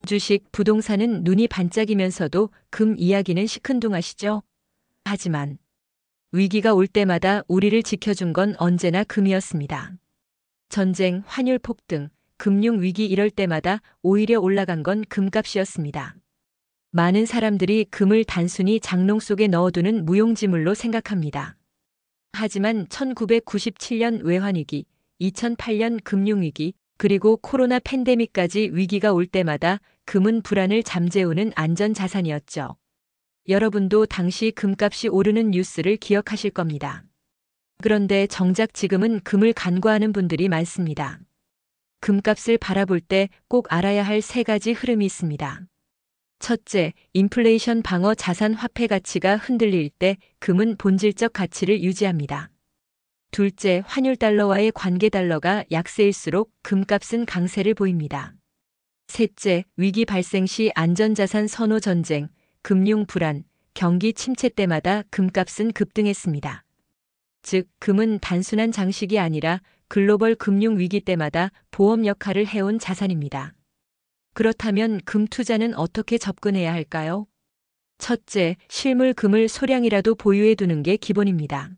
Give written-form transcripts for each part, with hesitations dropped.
주식, 부동산은 눈이 반짝이면서도 금 이야기는 시큰둥하시죠? 하지만 위기가 올 때마다 우리를 지켜준 건 언제나 금이었습니다. 전쟁, 환율 폭등, 금융 위기 이럴 때마다 오히려 올라간 건 금값이었습니다. 많은 사람들이 금을 단순히 장롱 속에 넣어두는 무용지물로 생각합니다. 하지만 1997년 외환위기, 2008년 금융위기, 그리고 코로나 팬데믹까지 위기가 올 때마다 금은 불안을 잠재우는 안전자산이었죠. 여러분도 당시 금값이 오르는 뉴스를 기억하실 겁니다. 그런데 정작 지금은 금을 간과하는 분들이 많습니다. 금값을 바라볼 때 꼭 알아야 할 세 가지 흐름이 있습니다. 첫째, 인플레이션 방어 자산 화폐 가치가 흔들릴 때 금은 본질적 가치를 유지합니다. 둘째, 환율 달러와의 관계 달러가 약세일수록 금값은 강세를 보입니다. 셋째, 위기 발생 시 안전자산 선호 전쟁, 금융 불안, 경기 침체 때마다 금값은 급등했습니다. 즉, 금은 단순한 장식이 아니라 글로벌 금융 위기 때마다 보험 역할을 해온 자산입니다. 그렇다면 금 투자는 어떻게 접근해야 할까요? 첫째, 실물 금을 소량이라도 보유해 두는 게 기본입니다.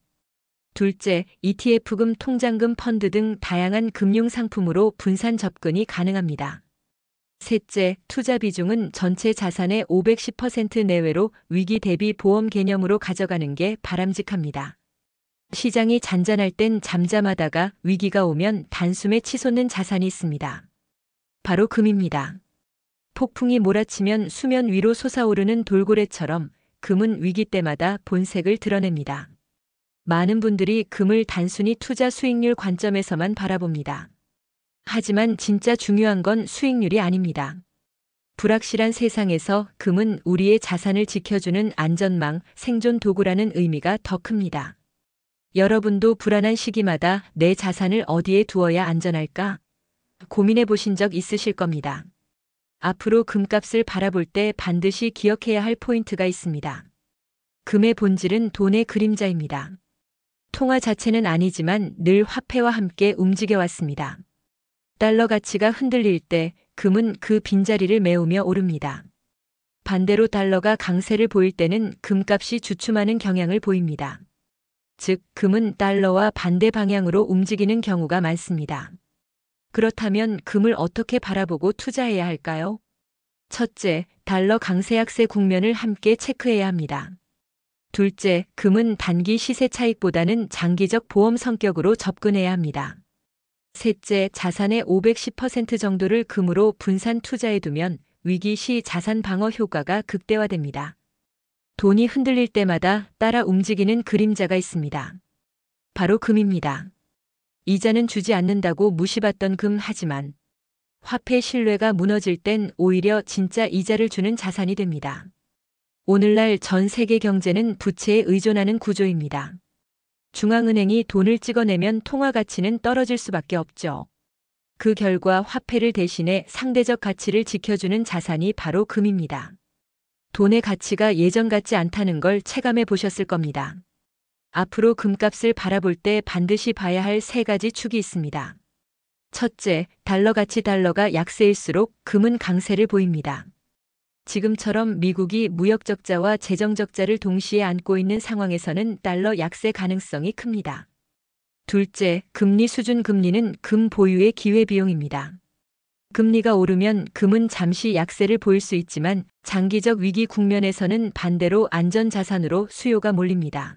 둘째, ETF금, 통장금, 펀드 등 다양한 금융 상품으로 분산 접근이 가능합니다. 셋째, 투자 비중은 전체 자산의 510% 내외로 위기 대비 보험 개념으로 가져가는 게 바람직합니다. 시장이 잔잔할 땐 잠잠하다가 위기가 오면 단숨에 치솟는 자산이 있습니다. 바로 금입니다. 폭풍이 몰아치면 수면 위로 솟아오르는 돌고래처럼 금은 위기 때마다 본색을 드러냅니다. 많은 분들이 금을 단순히 투자 수익률 관점에서만 바라봅니다. 하지만 진짜 중요한 건 수익률이 아닙니다. 불확실한 세상에서 금은 우리의 자산을 지켜주는 안전망, 생존 도구라는 의미가 더 큽니다. 여러분도 불안한 시기마다 내 자산을 어디에 두어야 안전할까? 고민해 보신 적 있으실 겁니다. 앞으로 금값을 바라볼 때 반드시 기억해야 할 포인트가 있습니다. 금의 본질은 돈의 그림자입니다. 통화 자체는 아니지만 늘 화폐와 함께 움직여왔습니다. 달러 가치가 흔들릴 때 금은 그 빈자리를 메우며 오릅니다. 반대로 달러가 강세를 보일 때는 금값이 주춤하는 경향을 보입니다. 즉, 금은 달러와 반대 방향으로 움직이는 경우가 많습니다. 그렇다면 금을 어떻게 바라보고 투자해야 할까요? 첫째, 달러 강세 약세 국면을 함께 체크해야 합니다. 둘째, 금은 단기 시세 차익보다는 장기적 보험 성격으로 접근해야 합니다. 셋째, 자산의 510% 정도를 금으로 분산 투자해두면 위기 시 자산 방어 효과가 극대화됩니다. 돈이 흔들릴 때마다 따라 움직이는 그림자가 있습니다. 바로 금입니다. 이자는 주지 않는다고 무시받던 금, 하지만 화폐 신뢰가 무너질 땐 오히려 진짜 이자를 주는 자산이 됩니다. 오늘날 전 세계 경제는 부채에 의존하는 구조입니다. 중앙은행이 돈을 찍어내면 통화 가치는 떨어질 수밖에 없죠. 그 결과 화폐를 대신해 상대적 가치를 지켜주는 자산이 바로 금입니다. 돈의 가치가 예전 같지 않다는 걸 체감해 보셨을 겁니다. 앞으로 금값을 바라볼 때 반드시 봐야 할 세 가지 축이 있습니다. 첫째, 달러 가치. 달러가 약세일수록 금은 강세를 보입니다. 지금처럼 미국이 무역 적자와 재정 적자를 동시에 안고 있는 상황에서는 달러 약세 가능성이 큽니다. 둘째, 금리 수준. 금리는 금 보유의 기회비용입니다. 금리가 오르면 금은 잠시 약세를 보일 수 있지만 장기적 위기 국면에서는 반대로 안전자산으로 수요가 몰립니다.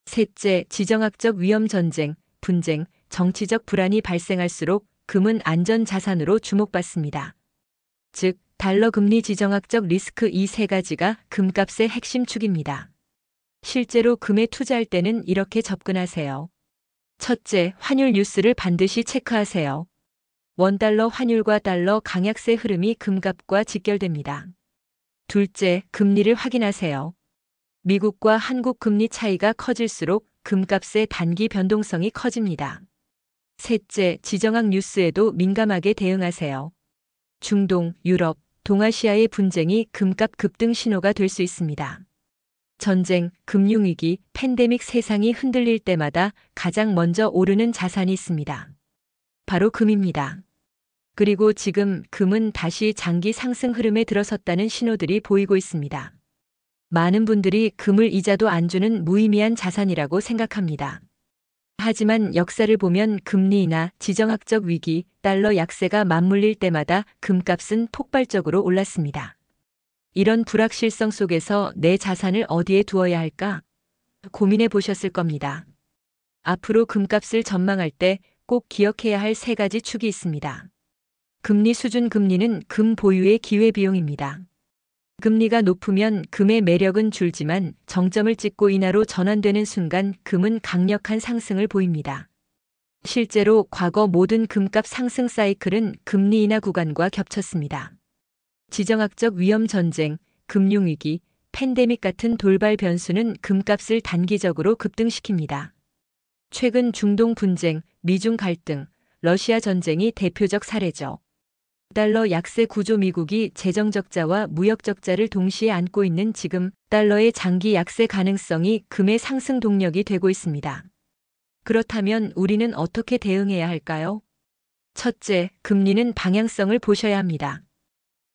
셋째, 지정학적 위험. 전쟁, 분쟁, 정치적 불안이 발생할수록 금은 안전자산으로 주목받습니다. 즉, 달러 금리, 지정학적 리스크, 이 세 가지가 금값의 핵심 축입니다. 실제로 금에 투자할 때는 이렇게 접근하세요. 첫째, 환율 뉴스를 반드시 체크하세요. 원달러 환율과 달러 강약세 흐름이 금값과 직결됩니다. 둘째, 금리를 확인하세요. 미국과 한국 금리 차이가 커질수록 금값의 단기 변동성이 커집니다. 셋째, 지정학 뉴스에도 민감하게 대응하세요. 중동, 유럽, 동아시아의 분쟁이 금값 급등 신호가 될 수 있습니다. 전쟁, 금융위기, 팬데믹, 세상이 흔들릴 때마다 가장 먼저 오르는 자산이 있습니다. 바로 금입니다. 그리고 지금 금은 다시 장기 상승 흐름에 들어섰다는 신호들이 보이고 있습니다. 많은 분들이 금을 이자도 안 주는 무의미한 자산이라고 생각합니다. 하지만 역사를 보면 금리 인하, 지정학적 위기, 달러 약세가 맞물릴 때마다 금값은 폭발적으로 올랐습니다. 이런 불확실성 속에서 내 자산을 어디에 두어야 할까 고민해 보셨을 겁니다. 앞으로 금값을 전망할 때 꼭 기억해야 할 세 가지 축이 있습니다. 금리 수준. 금리는 금 보유의 기회비용입니다. 금리가 높으면 금의 매력은 줄지만 정점을 찍고 인하로 전환되는 순간 금은 강력한 상승을 보입니다. 실제로 과거 모든 금값 상승 사이클은 금리 인하 구간과 겹쳤습니다. 지정학적 위험, 전쟁, 금융위기, 팬데믹 같은 돌발 변수는 금값을 단기적으로 급등시킵니다. 최근 중동 분쟁, 미중 갈등, 러시아 전쟁이 대표적 사례죠. 달러 약세 구조. 미국이 재정 적자와 무역 적자를 동시에 안고 있는 지금 달러의 장기 약세 가능성이 금의 상승 동력이 되고 있습니다. 그렇다면 우리는 어떻게 대응해야 할까요? 첫째, 금리는 방향성을 보셔야 합니다.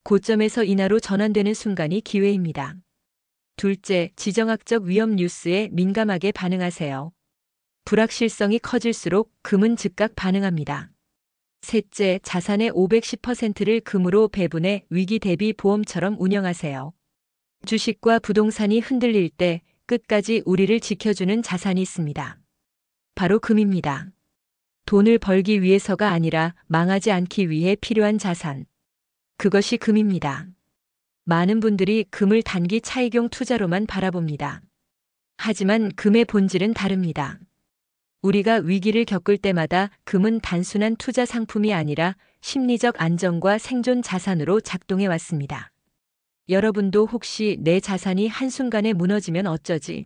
고점에서 인하로 전환되는 순간이 기회입니다. 둘째, 지정학적 위험 뉴스에 민감하게 반응하세요. 불확실성이 커질수록 금은 즉각 반응합니다. 셋째, 자산의 510%를 금으로 배분해 위기 대비 보험처럼 운영하세요. 주식과 부동산이 흔들릴 때 끝까지 우리를 지켜주는 자산이 있습니다. 바로 금입니다. 돈을 벌기 위해서가 아니라 망하지 않기 위해 필요한 자산. 그것이 금입니다. 많은 분들이 금을 단기 차익용 투자로만 바라봅니다. 하지만 금의 본질은 다릅니다. 우리가 위기를 겪을 때마다 금은 단순한 투자 상품이 아니라 심리적 안정과 생존 자산으로 작동해 왔습니다. 여러분도 혹시 내 자산이 한순간에 무너지면 어쩌지?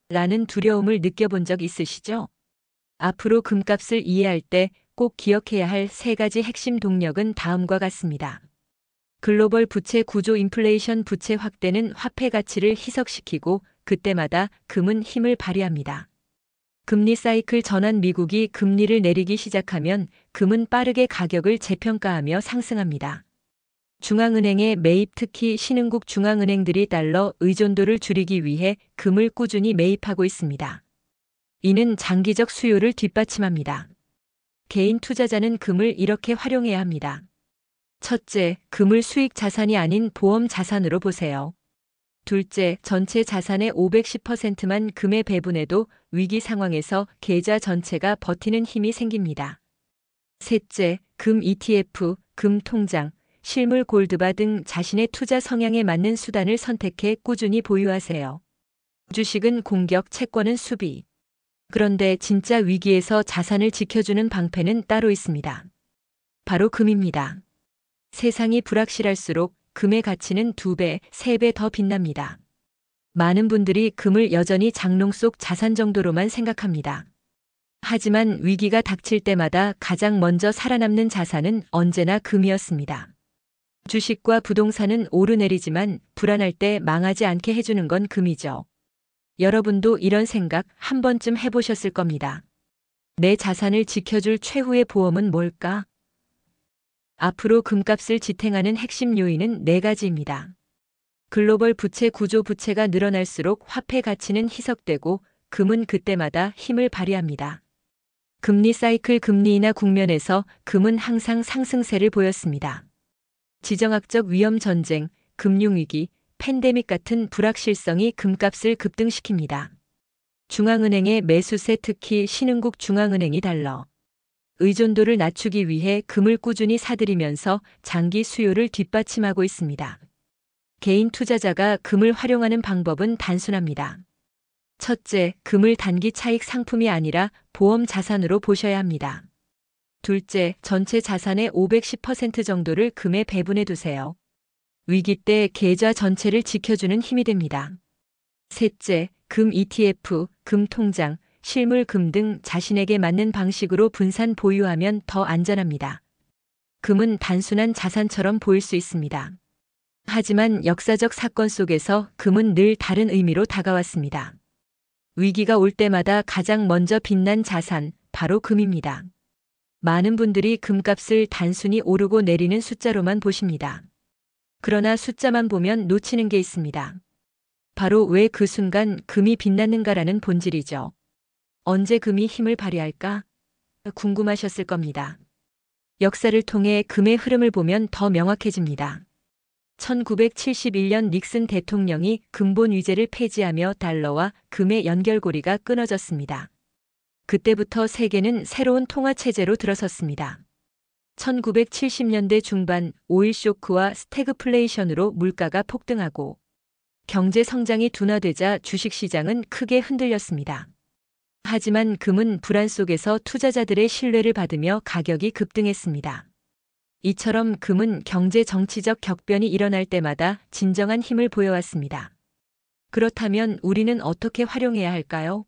라는 두려움을 느껴본 적 있으시죠? 앞으로 금값을 이해할 때 꼭 기억해야 할 세 가지 핵심 동력은 다음과 같습니다. 글로벌 부채 구조. 인플레이션 부채 확대는 화폐 가치를 희석시키고 그때마다 금은 힘을 발휘합니다. 금리 사이클 전환. 미국이 금리를 내리기 시작하면 금은 빠르게 가격을 재평가하며 상승합니다. 중앙은행의 매입. 특히 신흥국 중앙은행들이 달러 의존도를 줄이기 위해 금을 꾸준히 매입하고 있습니다. 이는 장기적 수요를 뒷받침합니다. 개인 투자자는 금을 이렇게 활용해야 합니다. 첫째, 금을 수익 자산이 아닌 보험 자산으로 보세요. 둘째, 전체 자산의 510%만 금에 배분해도 위기 상황에서 계좌 전체가 버티는 힘이 생깁니다. 셋째, 금 ETF, 금 통장, 실물 골드바 등 자신의 투자 성향에 맞는 수단을 선택해 꾸준히 보유하세요. 주식은 공격, 채권은 수비. 그런데 진짜 위기에서 자산을 지켜주는 방패는 따로 있습니다. 바로 금입니다. 세상이 불확실할수록 금의 가치는 2배, 3배 더 빛납니다. 많은 분들이 금을 여전히 장롱 속 자산 정도로만 생각합니다. 하지만 위기가 닥칠 때마다 가장 먼저 살아남는 자산은 언제나 금이었습니다. 주식과 부동산은 오르내리지만 불안할 때 망하지 않게 해주는 건 금이죠. 여러분도 이런 생각 한 번쯤 해보셨을 겁니다. 내 자산을 지켜줄 최후의 보험은 뭘까? 앞으로 금값을 지탱하는 핵심 요인은 4가지입니다. 글로벌 부채 구조. 부채가 늘어날수록 화폐 가치는 희석되고 금은 그때마다 힘을 발휘합니다. 금리 사이클. 금리 인하 국면에서 금은 항상 상승세를 보였습니다. 지정학적 위험, 전쟁, 금융위기, 팬데믹 같은 불확실성이 금값을 급등시킵니다. 중앙은행의 매수세. 특히 신흥국 중앙은행이 달러 의존도를 낮추기 위해 금을 꾸준히 사들이면서 장기 수요를 뒷받침하고 있습니다. 개인 투자자가 금을 활용하는 방법은 단순합니다. 첫째, 금을 단기 차익 상품이 아니라 보험 자산으로 보셔야 합니다. 둘째, 전체 자산의 510% 정도를 금에 배분해 두세요. 위기 때 계좌 전체를 지켜주는 힘이 됩니다. 셋째, 금 ETF, 금 통장, 실물 금 등 자신에게 맞는 방식으로 분산 보유하면 더 안전합니다. 금은 단순한 자산처럼 보일 수 있습니다. 하지만 역사적 사건 속에서 금은 늘 다른 의미로 다가왔습니다. 위기가 올 때마다 가장 먼저 빛난 자산, 바로 금입니다. 많은 분들이 금값을 단순히 오르고 내리는 숫자로만 보십니다. 그러나 숫자만 보면 놓치는 게 있습니다. 바로 왜 그 순간 금이 빛났는가라는 본질이죠. 언제 금이 힘을 발휘할까? 궁금하셨을 겁니다. 역사를 통해 금의 흐름을 보면 더 명확해집니다. 1971년 닉슨 대통령이 금본 위제를 폐지하며 달러와 금의 연결고리가 끊어졌습니다. 그때부터 세계는 새로운 통화 체제로 들어섰습니다. 1970년대 중반 오일 쇼크와 스태그플레이션으로 물가가 폭등하고 경제 성장이 둔화되자 주식시장은 크게 흔들렸습니다. 하지만 금은 불안 속에서 투자자들의 신뢰를 받으며 가격이 급등했습니다. 이처럼 금은 경제 정치적 격변이 일어날 때마다 진정한 힘을 보여왔습니다. 그렇다면 우리는 어떻게 활용해야 할까요?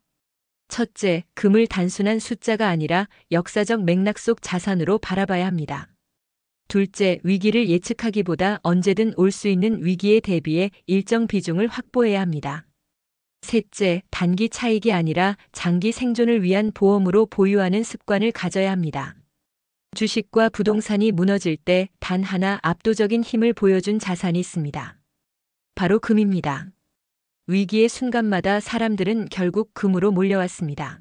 첫째, 금을 단순한 숫자가 아니라 역사적 맥락 속 자산으로 바라봐야 합니다. 둘째, 위기를 예측하기보다 언제든 올 수 있는 위기에 대비해 일정 비중을 확보해야 합니다. 셋째, 단기 차익이 아니라 장기 생존을 위한 보험으로 보유하는 습관을 가져야 합니다. 주식과 부동산이 무너질 때 단 하나 압도적인 힘을 보여준 자산이 있습니다. 바로 금입니다. 위기의 순간마다 사람들은 결국 금으로 몰려왔습니다.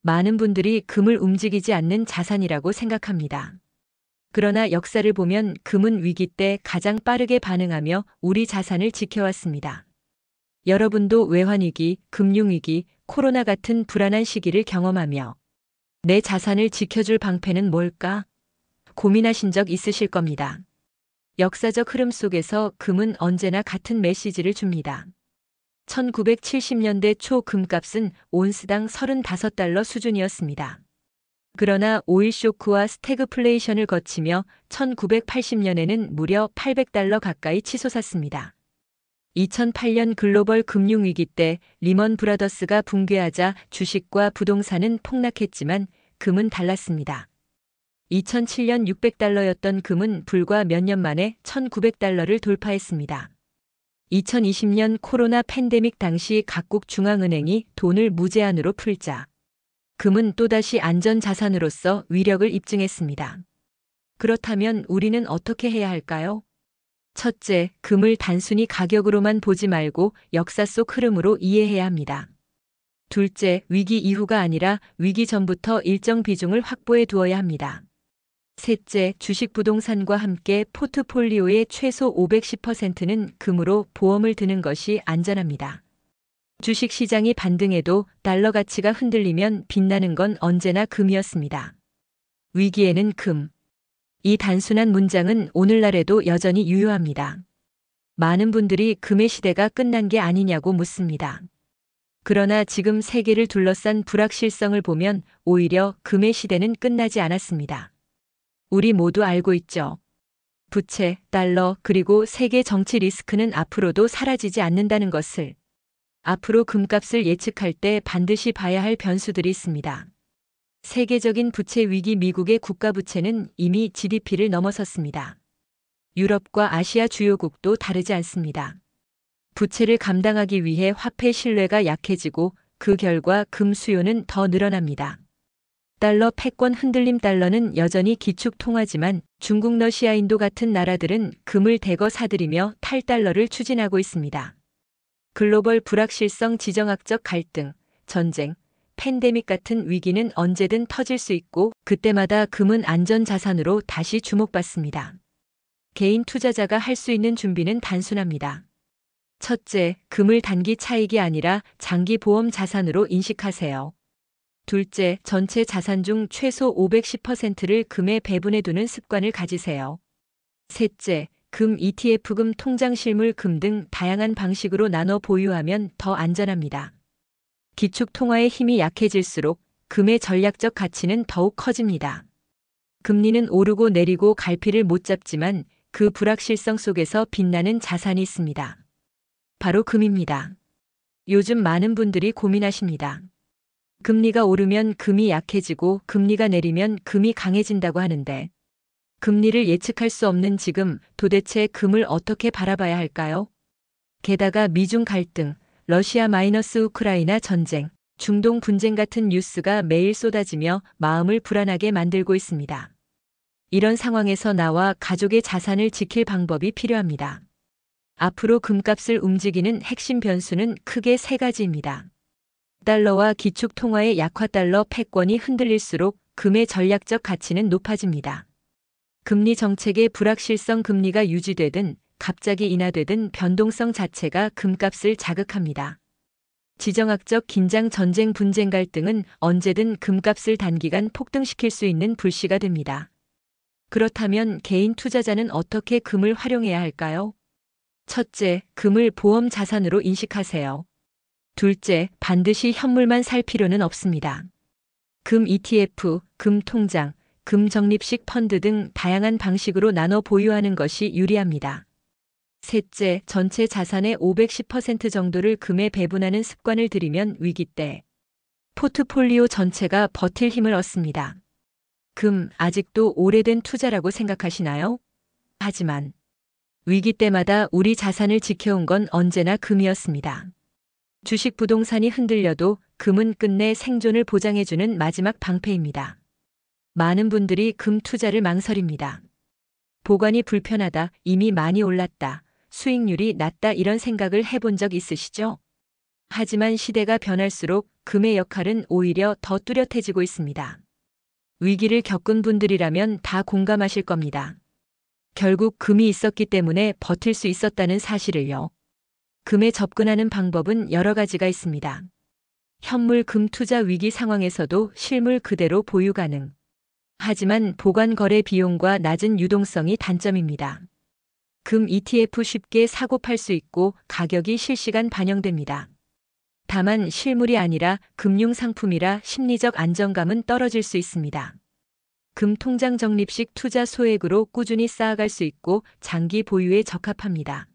많은 분들이 금을 움직이지 않는 자산이라고 생각합니다. 그러나 역사를 보면 금은 위기 때 가장 빠르게 반응하며 우리 자산을 지켜왔습니다. 여러분도 외환위기, 금융위기, 코로나 같은 불안한 시기를 경험하며 내 자산을 지켜줄 방패는 뭘까? 고민하신 적 있으실 겁니다. 역사적 흐름 속에서 금은 언제나 같은 메시지를 줍니다. 1970년대 초 금값은 온스당 35달러 수준이었습니다. 그러나 오일 쇼크와 스태그플레이션을 거치며 1980년에는 무려 800달러 가까이 치솟았습니다. 2008년 글로벌 금융위기 때 리먼 브라더스가 붕괴하자 주식과 부동산은 폭락했지만 금은 달랐습니다. 2007년 600달러였던 금은 불과 몇 년 만에 1900달러를 돌파했습니다. 2020년 코로나 팬데믹 당시 각국 중앙은행이 돈을 무제한으로 풀자 금은 또다시 안전자산으로서 위력을 입증했습니다. 그렇다면 우리는 어떻게 해야 할까요? 첫째, 금을 단순히 가격으로만 보지 말고 역사 속 흐름으로 이해해야 합니다. 둘째, 위기 이후가 아니라 위기 전부터 일정 비중을 확보해 두어야 합니다. 셋째, 주식 부동산과 함께 포트폴리오의 최소 510%는 금으로 보험을 드는 것이 안전합니다. 주식 시장이 반등해도 달러 가치가 흔들리면 빛나는 건 언제나 금이었습니다. 위기에는 금. 이 단순한 문장은 오늘날에도 여전히 유효합니다. 많은 분들이 금의 시대가 끝난 게 아니냐고 묻습니다. 그러나 지금 세계를 둘러싼 불확실성을 보면 오히려 금의 시대는 끝나지 않았습니다. 우리 모두 알고 있죠. 부채, 달러, 그리고 세계 정치 리스크는 앞으로도 사라지지 않는다는 것을. 앞으로 금값을 예측할 때 반드시 봐야 할 변수들이 있습니다. 세계적인 부채 위기 미국의 국가부채는 이미 GDP를 넘어섰습니다. 유럽과 아시아 주요국도 다르지 않습니다. 부채를 감당하기 위해 화폐 신뢰가 약해지고 그 결과 금 수요는 더 늘어납니다. 달러 패권 흔들림 달러는 여전히 기축 통화지만 중국, 러시아, 인도 같은 나라들은 금을 대거 사들이며 탈달러를 추진하고 있습니다. 글로벌 불확실성, 지정학적 갈등, 전쟁, 팬데믹 같은 위기는 언제든 터질 수 있고 그때마다 금은 안전자산으로 다시 주목받습니다. 개인 투자자가 할 수 있는 준비는 단순합니다. 첫째, 금을 단기 차익이 아니라 장기 보험 자산으로 인식하세요. 둘째, 전체 자산 중 최소 510%를 금에 배분해 두는 습관을 가지세요. 셋째, 금 ETF, 금 통장 실물, 금 등 다양한 방식으로 나눠 보유하면 더 안전합니다. 기축 통화의 힘이 약해질수록 금의 전략적 가치는 더욱 커집니다. 금리는 오르고 내리고 갈피를 못 잡지만 그 불확실성 속에서 빛나는 자산이 있습니다. 바로 금입니다. 요즘 많은 분들이 고민하십니다. 금리가 오르면 금이 약해지고 금리가 내리면 금이 강해진다고 하는데 금리를 예측할 수 없는 지금 도대체 금을 어떻게 바라봐야 할까요? 게다가 미중 갈등, 러시아 마이너스 우크라이나 전쟁, 중동 분쟁 같은 뉴스가 매일 쏟아지며 마음을 불안하게 만들고 있습니다. 이런 상황에서 나와 가족의 자산을 지킬 방법이 필요합니다. 앞으로 금값을 움직이는 핵심 변수는 크게 세 가지입니다. 달러와 기축 통화의 약화, 달러 패권이 흔들릴수록 금의 전략적 가치는 높아집니다. 금리 정책의 불확실성, 금리가 유지되든 갑자기 인하되든 변동성 자체가 금값을 자극합니다. 지정학적 긴장, 전쟁, 분쟁, 갈등은 언제든 금값을 단기간 폭등시킬 수 있는 불씨가 됩니다. 그렇다면 개인 투자자는 어떻게 금을 활용해야 할까요? 첫째, 금을 보험 자산으로 인식하세요. 둘째, 반드시 현물만 살 필요는 없습니다. 금 ETF, 금 통장, 금 적립식 펀드 등 다양한 방식으로 나눠 보유하는 것이 유리합니다. 셋째, 전체 자산의 510% 정도를 금에 배분하는 습관을 들이면 위기 때 포트폴리오 전체가 버틸 힘을 얻습니다. 금, 아직도 오래된 투자라고 생각하시나요? 하지만 위기 때마다 우리 자산을 지켜온 건 언제나 금이었습니다. 주식, 부동산이 흔들려도 금은 끝내 생존을 보장해주는 마지막 방패입니다. 많은 분들이 금 투자를 망설입니다. 보관이 불편하다, 이미 많이 올랐다, 수익률이 낮다, 이런 생각을 해본 적 있으시죠? 하지만 시대가 변할수록 금의 역할은 오히려 더 뚜렷해지고 있습니다. 위기를 겪은 분들이라면 다 공감하실 겁니다. 결국 금이 있었기 때문에 버틸 수 있었다는 사실을요. 금에 접근하는 방법은 여러 가지가 있습니다. 현물 금 투자, 위기 상황에서도 실물 그대로 보유 가능. 하지만 보관 거래 비용과 낮은 유동성이 단점입니다. 금 ETF 쉽게 사고 팔 수 있고 가격이 실시간 반영됩니다. 다만 실물이 아니라 금융상품이라 심리적 안정감은 떨어질 수 있습니다. 금 통장 적립식 투자, 소액으로 꾸준히 쌓아갈 수 있고 장기 보유에 적합합니다.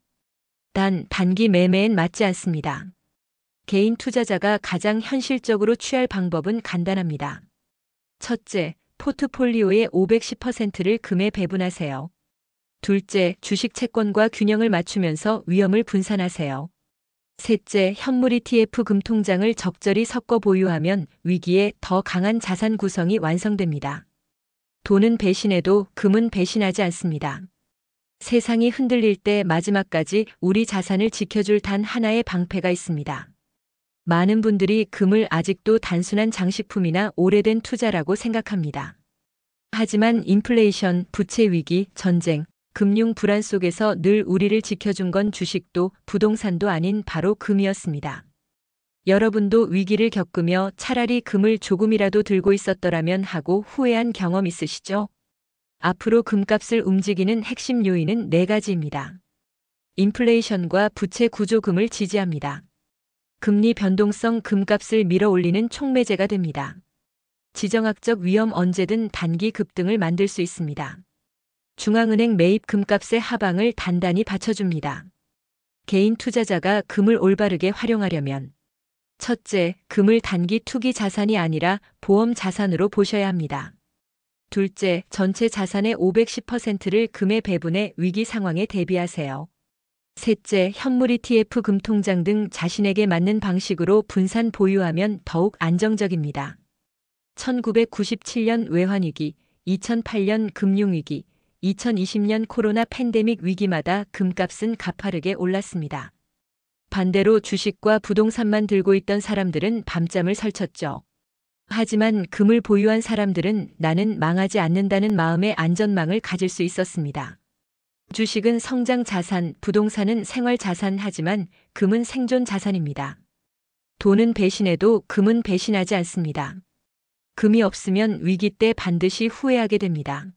단 단기 매매엔 맞지 않습니다. 개인 투자자가 가장 현실적으로 취할 방법은 간단합니다. 첫째, 포트폴리오의 510%를 금에 배분하세요. 둘째, 주식 채권과 균형을 맞추면서 위험을 분산하세요. 셋째, 현물 ETF 금 통장을 적절히 섞어 보유하면 위기에 더 강한 자산 구성이 완성됩니다. 돈은 배신해도 금은 배신하지 않습니다. 세상이 흔들릴 때 마지막까지 우리 자산을 지켜줄 단 하나의 방패가 있습니다. 많은 분들이 금을 아직도 단순한 장식품이나 오래된 투자라고 생각합니다. 하지만 인플레이션, 부채 위기, 전쟁, 금융 불안 속에서 늘 우리를 지켜준 건 주식도 부동산도 아닌 바로 금이었습니다. 여러분도 위기를 겪으며 차라리 금을 조금이라도 들고 있었더라면 하고 후회한 경험 있으시죠? 앞으로 금값을 움직이는 핵심 요인은 네 가지입니다. 인플레이션과 부채 구조, 금을 지지합니다. 금리 변동성, 금값을 밀어올리는 촉매제가 됩니다. 지정학적 위험, 언제든 단기 급등을 만들 수 있습니다. 중앙은행 매입, 금값의 하방을 단단히 받쳐줍니다. 개인 투자자가 금을 올바르게 활용하려면 첫째, 금을 단기 투기 자산이 아니라 보험 자산으로 보셔야 합니다. 둘째, 전체 자산의 510%를 금에 배분해 위기 상황에 대비하세요. 셋째, 현물 ETF 금 통장 등 자신에게 맞는 방식으로 분산 보유하면 더욱 안정적입니다. 1997년 외환위기, 2008년 금융위기, 2020년 코로나 팬데믹 위기마다 금값은 가파르게 올랐습니다. 반대로 주식과 부동산만 들고 있던 사람들은 밤잠을 설쳤죠. 하지만 금을 보유한 사람들은 나는 망하지 않는다는 마음의 안전망을 가질 수 있었습니다. 주식은 성장 자산, 부동산은 생활 자산, 하지만 금은 생존 자산입니다. 돈은 배신해도 금은 배신하지 않습니다. 금이 없으면 위기 때 반드시 후회하게 됩니다.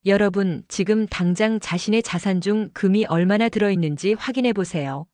여러분, 지금 당장 자신의 자산 중 금이 얼마나 들어있는지 확인해 보세요.